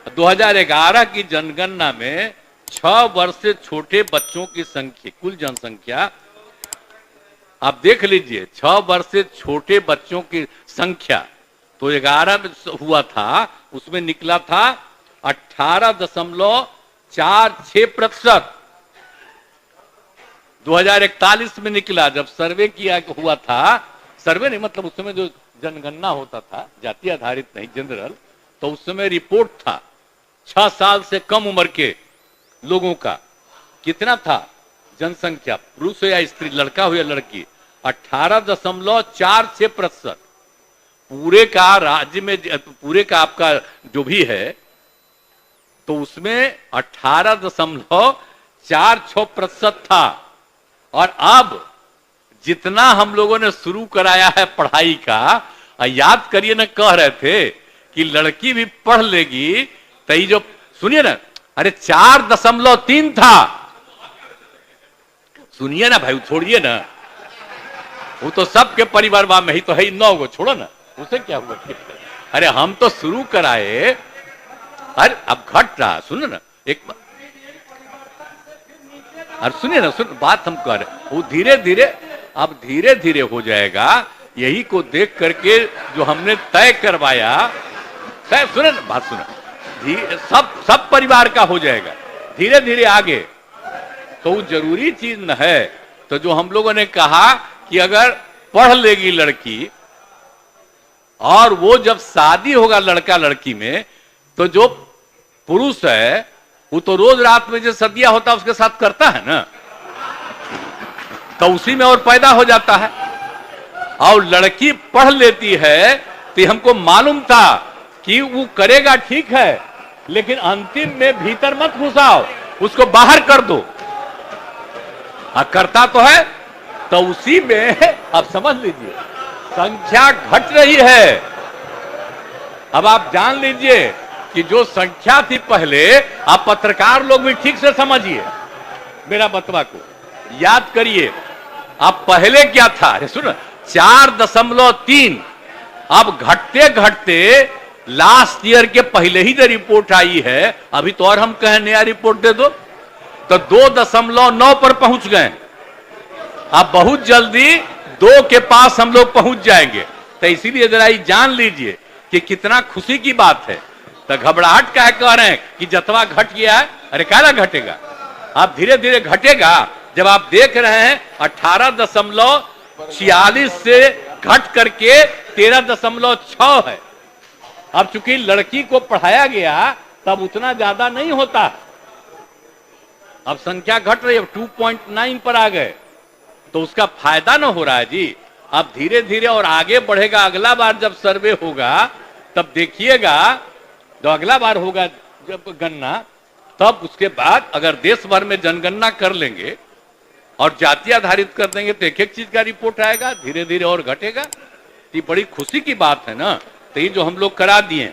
2011 की जनगणना में 6 वर्ष से छोटे बच्चों की संख्या, कुल जनसंख्या आप देख लीजिए, 6 वर्ष से छोटे बच्चों की संख्या तो 11 में हुआ था, उसमें निकला था 18.46%। 2041 में निकला, जब सर्वे किया हुआ था, सर्वे नहीं मतलब उस समय जो जनगणना होता था, जाति आधारित नहीं, जनरल, तो उस समय रिपोर्ट था 6 साल से कम उम्र के लोगों का कितना था जनसंख्या, पुरुष हो या स्त्री, लड़का हो या लड़की, 18.46%। पूरे का राज्य में, पूरे का आपका जो भी है, तो उसमें 18.46% था। और अब जितना हम लोगों ने शुरू कराया है पढ़ाई का, याद करिए ना, कह रहे थे कि लड़की भी पढ़ लेगी, तो जो सुनिए ना, अरे 4.3 था। सुनिए ना भाई, छोड़िए ना, वो तो सबके परिवार में ही तो है, 9 गो, छोड़ो ना, उसे क्या हुआ। अरे हम तो शुरू कराए, अरे अब घट रहा, सुनो ना एक, और सुनिए ना, सुन बात हम कर रहे, वो धीरे धीरे, अब धीरे धीरे हो जाएगा। यही को देख करके जो हमने तय करवाया, तय, सुने ना बात, सुना, सब परिवार का हो जाएगा धीरे धीरे आगे। तो वो जरूरी चीज न है। तो जो हम लोगों ने कहा कि अगर पढ़ लेगी लड़की, और वो जब शादी होगा लड़का लड़की में, तो जो पुरुष है वो तो रोज रात में जो सदिया होता है उसके साथ करता है ना, तो उसी में और पैदा हो जाता है। और लड़की पढ़ लेती है, तो हमको मालूम था कि वो करेगा, ठीक है, लेकिन अंतिम में भीतर मत घुसाओ, उसको बाहर कर दो। करता तो है, तो उसी में अब समझ लीजिए संख्या घट रही है। अब आप जान लीजिए कि जो संख्या थी पहले, आप पत्रकार लोग भी ठीक से समझिए मेरा बतवा को, याद करिए, आप पहले क्या था, अरे सुनो, 4.3, अब घटते घटते लास्ट ईयर के पहले ही जो रिपोर्ट आई है, अभी तो और हम कहें नया रिपोर्ट दे दो, तो 2.9 पर पहुंच गए। अब बहुत जल्दी 2 के पास हम लोग पहुंच जाएंगे। तो इसीलिए जरा ये जान लीजिए कि कितना खुशी की बात है। तो घबराहट क्या कह रहे हैं कि जतवा घट गया है, अरे काला घटेगा, अब धीरे धीरे घटेगा। जब आप देख रहे हैं 18.46 से घट करके 13.6 है। अब चूंकि लड़की को पढ़ाया गया, तब उतना ज्यादा नहीं होता, अब संख्या घट रही है, 2.9 पर आ गए, तो उसका फायदा ना हो रहा है जी। अब धीरे धीरे और आगे बढ़ेगा। अगला बार जब सर्वे होगा, तब देखिएगा, जो अगला बार होगा जब गणना, तब उसके बाद अगर देश भर में जनगणना कर लेंगे और जाति आधारित कर देंगे, तो एक एक चीज का रिपोर्ट आएगा, धीरे धीरे और घटेगा। ये बड़ी खुशी की बात है ना। तो ये जो हम लोग करा दिए,